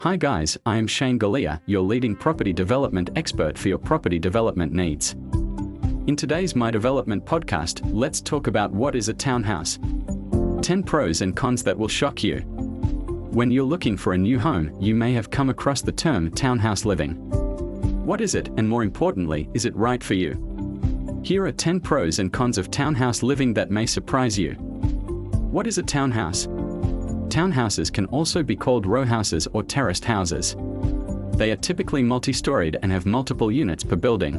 Hi guys, I am Shane Galea, your leading property development expert for your property development needs. In today's My Development podcast, let's talk about what is a townhouse. 10 pros and cons that will shock you. When you're looking for a new home, you may have come across the term townhouse living. What is it, and more importantly, is it right for you? Here are 10 pros and cons of townhouse living that may surprise you. What is a townhouse? Townhouses can also be called rowhouses or terraced houses. They are typically multi-storied and have multiple units per building.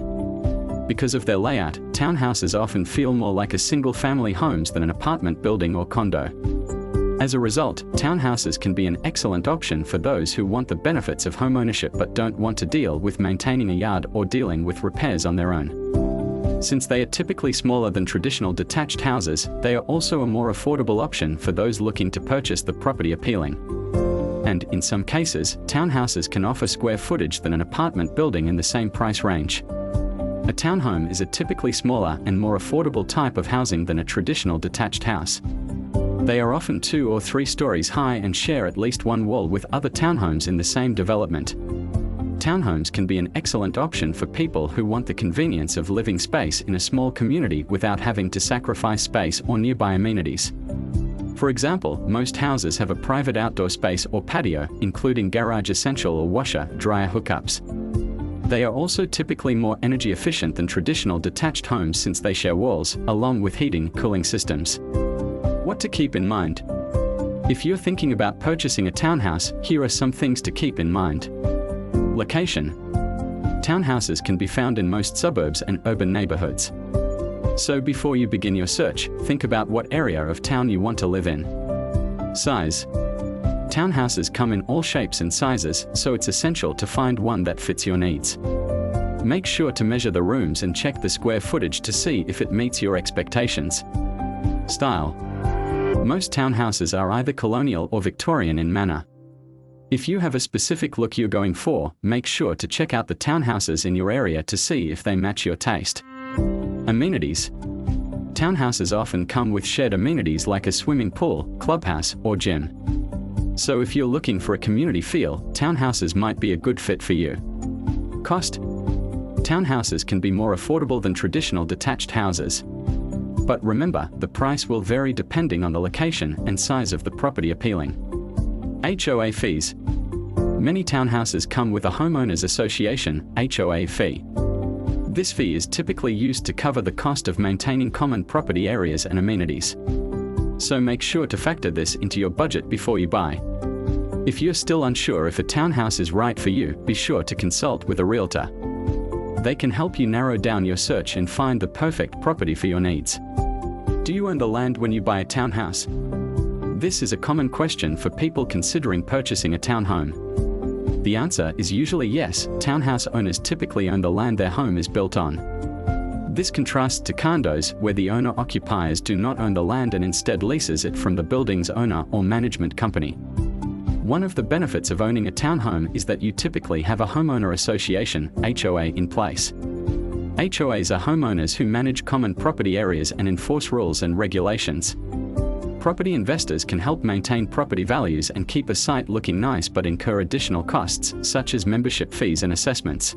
Because of their layout, townhouses often feel more like a single-family homes than an apartment building or condo. As a result, townhouses can be an excellent option for those who want the benefits of homeownership but don't want to deal with maintaining a yard or dealing with repairs on their own. Since they are typically smaller than traditional detached houses, they are also a more affordable option for those looking to purchase the property appealing. And, in some cases, townhouses can offer square footage than an apartment building in the same price range. A townhome is a typically smaller and more affordable type of housing than a traditional detached house. They are often 2 or 3 stories high and share at least one wall with other townhomes in the same development. Townhomes can be an excellent option for people who want the convenience of living space in a small community without having to sacrifice space or nearby amenities. For example, most houses have a private outdoor space or patio, including garage essential or washer-dryer hookups. They are also typically more energy efficient than traditional detached homes since they share walls, along with heating and cooling systems. What to keep in mind? If you're thinking about purchasing a townhouse, here are some things to keep in mind. Location. Townhouses can be found in most suburbs and urban neighborhoods. So before you begin your search, think about what area of town you want to live in. Size. Townhouses come in all shapes and sizes, so it's essential to find one that fits your needs. Make sure to measure the rooms and check the square footage to see if it meets your expectations. Style. Most townhouses are either colonial or Victorian in manner. If you have a specific look you're going for, make sure to check out the townhouses in your area to see if they match your taste. Amenities. Townhouses often come with shared amenities like a swimming pool, clubhouse, or gym. So if you're looking for a community feel, townhouses might be a good fit for you. Cost. Townhouses can be more affordable than traditional detached houses. But remember, the price will vary depending on the location and size of the property appealing. HOA fees. Many townhouses come with a homeowners association (HOA) fee. This fee is typically used to cover the cost of maintaining common property areas and amenities. So make sure to factor this into your budget before you buy. If you're still unsure if a townhouse is right for you, be sure to consult with a realtor. They can help you narrow down your search and find the perfect property for your needs. Do you own the land when you buy a townhouse? This is a common question for people considering purchasing a townhome. The answer is usually yes. Townhouse owners typically own the land their home is built on. This contrasts to condos, where the owner-occupiers do not own the land and instead leases it from the building's owner or management company. One of the benefits of owning a townhome is that you typically have a homeowner association (HOA) in place. HOAs are homeowners who manage common property areas and enforce rules and regulations. Property investors can help maintain property values and keep a site looking nice but incur additional costs, such as membership fees and assessments.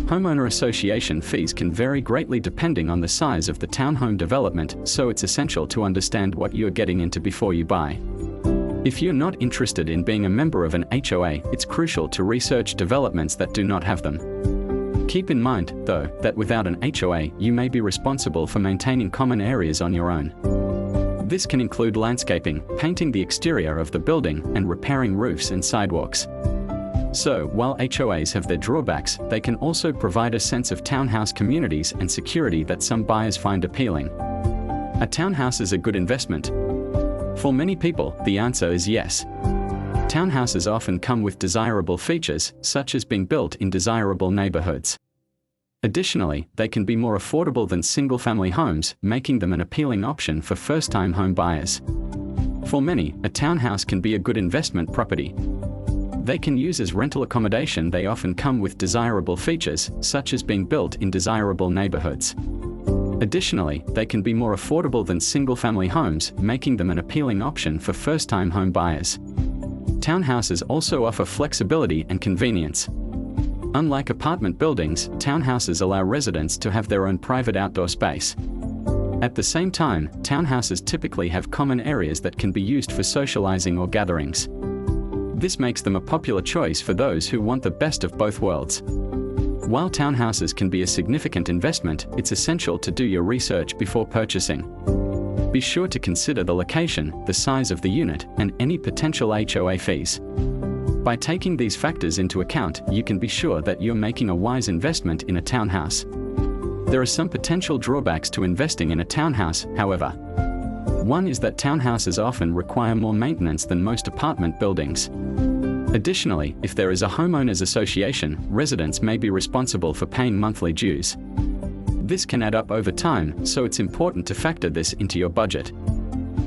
Homeowner association fees can vary greatly depending on the size of the townhome development, so it's essential to understand what you're getting into before you buy. If you're not interested in being a member of an HOA, it's crucial to research developments that do not have them. Keep in mind, though, that without an HOA, you may be responsible for maintaining common areas on your own. This can include landscaping, painting the exterior of the building, and repairing roofs and sidewalks. So, while HOAs have their drawbacks, they can also provide a sense of townhouse communities and security that some buyers find appealing. A townhouse is a good investment. For many people, the answer is yes. Townhouses often come with desirable features, such as being built in desirable neighborhoods. Additionally, they can be more affordable than single-family homes, making them an appealing option for first-time home buyers. For many, a townhouse can be a good investment property. They can use as rental accommodation. They often come with desirable features, such as being built in desirable neighborhoods. Additionally, they can be more affordable than single-family homes, making them an appealing option for first-time home buyers. Townhouses also offer flexibility and convenience. Unlike apartment buildings, townhouses allow residents to have their own private outdoor space. At the same time, townhouses typically have common areas that can be used for socializing or gatherings. This makes them a popular choice for those who want the best of both worlds. While townhouses can be a significant investment, it's essential to do your research before purchasing. Be sure to consider the location, the size of the unit, and any potential HOA fees. By taking these factors into account, you can be sure that you're making a wise investment in a townhouse. There are some potential drawbacks to investing in a townhouse, however. One is that townhouses often require more maintenance than most apartment buildings. Additionally, if there is a homeowners association, residents may be responsible for paying monthly dues. This can add up over time, so it's important to factor this into your budget.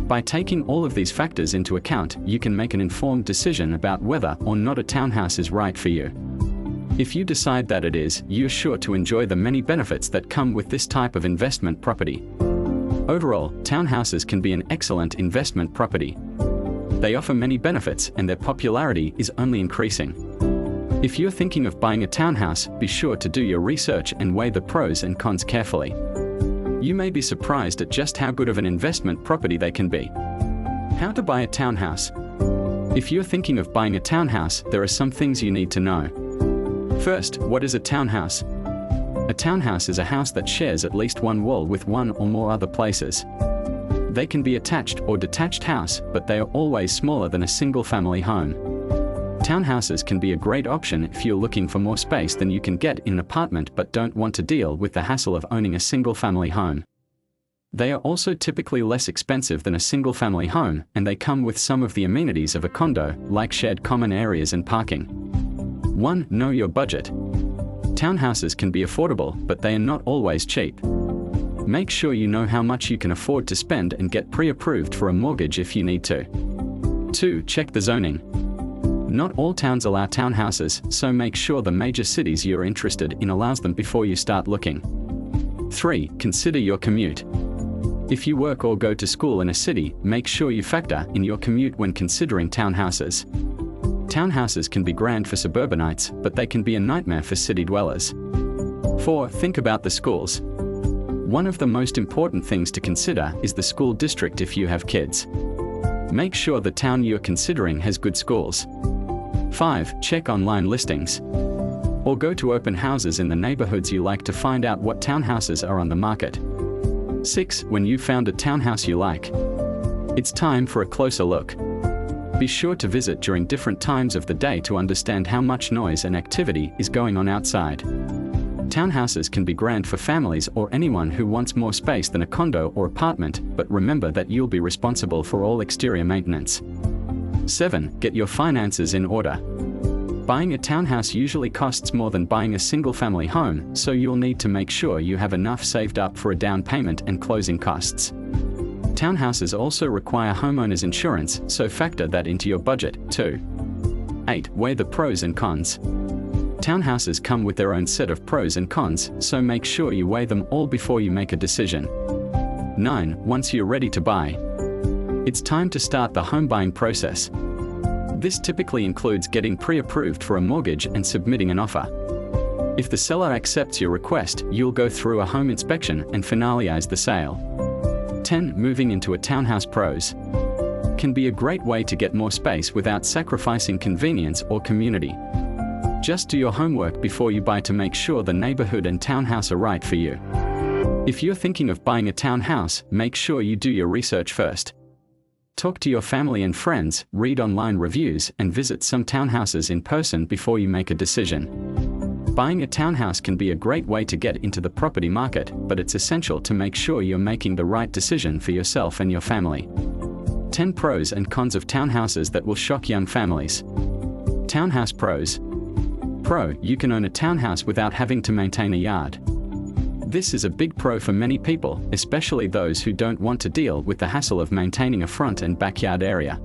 By taking all of these factors into account, you can make an informed decision about whether or not a townhouse is right for you. If you decide that it is, you're sure to enjoy the many benefits that come with this type of investment property. Overall, townhouses can be an excellent investment property. They offer many benefits, and their popularity is only increasing. If you're thinking of buying a townhouse, be sure to do your research and weigh the pros and cons carefully. You may be surprised at just how good of an investment property they can be. How to buy a townhouse? If you're thinking of buying a townhouse, there are some things you need to know. First, what is a townhouse? A townhouse is a house that shares at least one wall with one or more other places. They can be attached or detached house, but they are always smaller than a single-family home. Townhouses can be a great option if you're looking for more space than you can get in an apartment but don't want to deal with the hassle of owning a single-family home. They are also typically less expensive than a single-family home, and they come with some of the amenities of a condo, like shared common areas and parking. 1. Know your budget. Townhouses can be affordable, but they are not always cheap. Make sure you know how much you can afford to spend and get pre-approved for a mortgage if you need to. 2. Check the zoning. Not all towns allow townhouses, so make sure the major cities you're interested in allows them before you start looking. 3. Consider your commute. If you work or go to school in a city, make sure you factor in your commute when considering townhouses. Townhouses can be grand for suburbanites, but they can be a nightmare for city dwellers. 4. Think about the schools. One of the most important things to consider is the school district if you have kids. Make sure the town you're considering has good schools. 5. Check online listings. Or go to open houses in the neighborhoods you like to find out what townhouses are on the market. 6. When you've found a townhouse you like, it's time for a closer look. Be sure to visit during different times of the day to understand how much noise and activity is going on outside. Townhouses can be grand for families or anyone who wants more space than a condo or apartment, but remember that you'll be responsible for all exterior maintenance. 7. Get your finances in order. Buying a townhouse usually costs more than buying a single-family home, so you'll need to make sure you have enough saved up for a down payment and closing costs. Townhouses also require homeowners insurance, so factor that into your budget, too. 8. Weigh the pros and cons. Townhouses come with their own set of pros and cons, so make sure you weigh them all before you make a decision. 9. Once you're ready to buy, it's time to start the home buying process. This typically includes getting pre-approved for a mortgage and submitting an offer. If the seller accepts your request, you'll go through a home inspection and finalize the sale. 10. Moving into a townhouse. Pros. Can be a great way to get more space without sacrificing convenience or community. Just do your homework before you buy to make sure the neighborhood and townhouse are right for you. If you're thinking of buying a townhouse, make sure you do your research first. Talk to your family and friends, read online reviews, and visit some townhouses in person before you make a decision. Buying a townhouse can be a great way to get into the property market, but it's essential to make sure you're making the right decision for yourself and your family. 10 pros and cons of townhouses that will shock young families. Townhouse pros. Pro, you can own a townhouse without having to maintain a yard. This is a big pro for many people, especially those who don't want to deal with the hassle of maintaining a front and backyard area.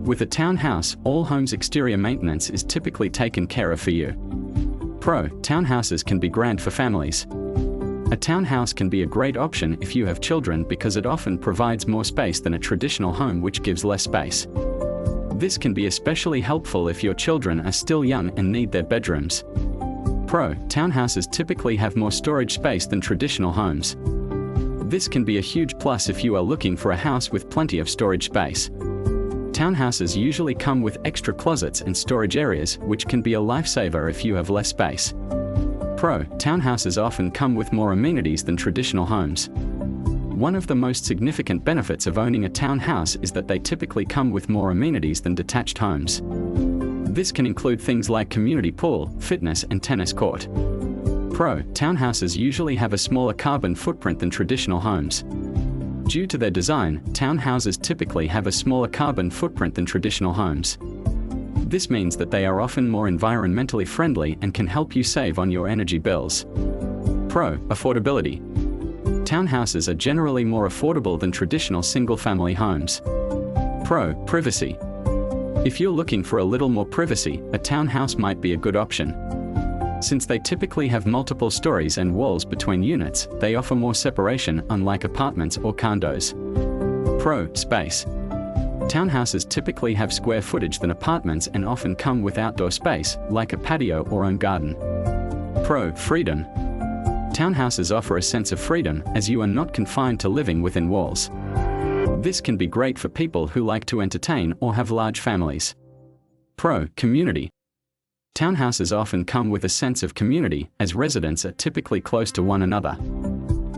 With a townhouse, all home's exterior maintenance is typically taken care of for you. Pro, townhouses can be grand for families. A townhouse can be a great option if you have children because it often provides more space than a traditional home which gives less space. This can be especially helpful if your children are still young and need their bedrooms. Pro: townhouses typically have more storage space than traditional homes. This can be a huge plus if you are looking for a house with plenty of storage space. Townhouses usually come with extra closets and storage areas, which can be a lifesaver if you have less space. Pro: townhouses often come with more amenities than traditional homes. One of the most significant benefits of owning a townhouse is that they typically come with more amenities than detached homes. This can include things like community pool, fitness, and tennis court. Pro: townhouses usually have a smaller carbon footprint than traditional homes. Due to their design, townhouses typically have a smaller carbon footprint than traditional homes. This means that they are often more environmentally friendly and can help you save on your energy bills. Pro: affordability. Townhouses are generally more affordable than traditional single-family homes. Pro: privacy. If you're looking for a little more privacy, a townhouse might be a good option. Since they typically have multiple stories and walls between units, they offer more separation, unlike apartments or condos. Pro: space. Townhouses typically have square footage than apartments and often come with outdoor space, like a patio or own garden. Pro: freedom. Townhouses offer a sense of freedom, as you are not confined to living within walls. This can be great for people who like to entertain or have large families. Pro: community. Townhouses often come with a sense of community, as residents are typically close to one another.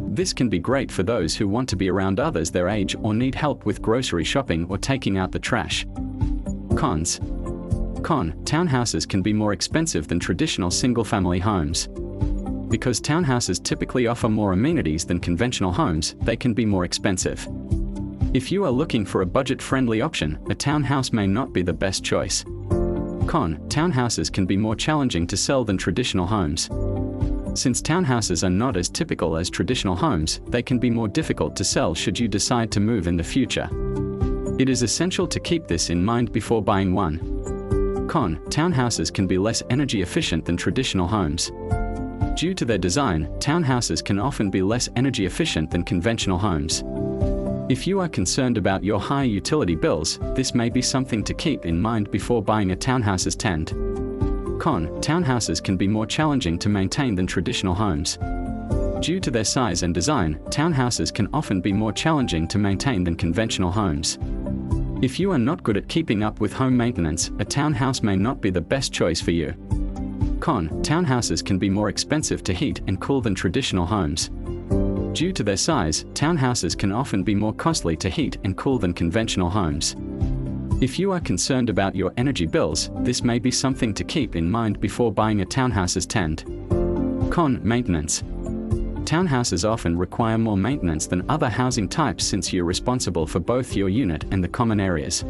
This can be great for those who want to be around others their age or need help with grocery shopping or taking out the trash. Cons. Con: townhouses can be more expensive than traditional single-family homes. Because townhouses typically offer more amenities than conventional homes, they can be more expensive. If you are looking for a budget-friendly option, a townhouse may not be the best choice. Con: townhouses can be more challenging to sell than traditional homes. Since townhouses are not as typical as traditional homes, they can be more difficult to sell should you decide to move in the future. It is essential to keep this in mind before buying one. Con: townhouses can be less energy efficient than traditional homes. Due to their design, townhouses can often be less energy efficient than conventional homes. If you are concerned about your high utility bills, this may be something to keep in mind before buying a townhouse's tent. Con: townhouses can be more challenging to maintain than traditional homes. Due to their size and design, townhouses can often be more challenging to maintain than conventional homes. If you are not good at keeping up with home maintenance, a townhouse may not be the best choice for you. Con: townhouses can be more expensive to heat and cool than traditional homes. Due to their size, townhouses can often be more costly to heat and cool than conventional homes. If you are concerned about your energy bills, this may be something to keep in mind before buying a townhouse's tent. Con: maintenance. Townhouses often require more maintenance than other housing types since you're responsible for both your unit and the common areas.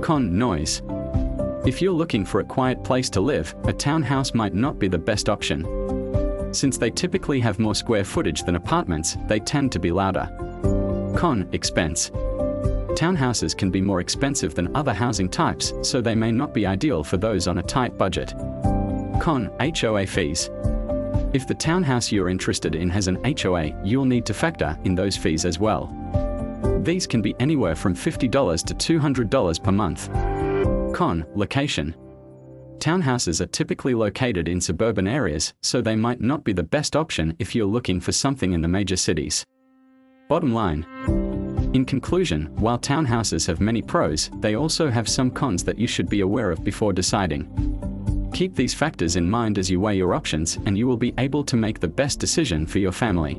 Con: noise. If you're looking for a quiet place to live, a townhouse might not be the best option. Since they typically have more square footage than apartments, they tend to be louder. Con: expense. Townhouses can be more expensive than other housing types, so they may not be ideal for those on a tight budget. Con: HOA fees. If the townhouse you're interested in has an HOA, you'll need to factor in those fees as well. These can be anywhere from $50 to $200 per month. Con: location. Townhouses are typically located in suburban areas, so they might not be the best option if you're looking for something in the major cities. Bottom line. In conclusion, while townhouses have many pros, they also have some cons that you should be aware of before deciding. Keep these factors in mind as you weigh your options, and you will be able to make the best decision for your family.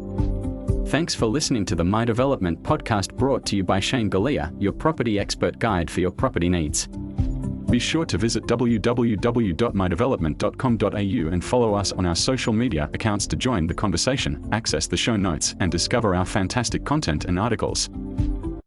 Thanks for listening to the My Development podcast, brought to you by Shane Galea, your property expert guide for your property needs. Be sure to visit www.mydevelopment.com.au and follow us on our social media accounts to join the conversation, access the show notes, and discover our fantastic content and articles.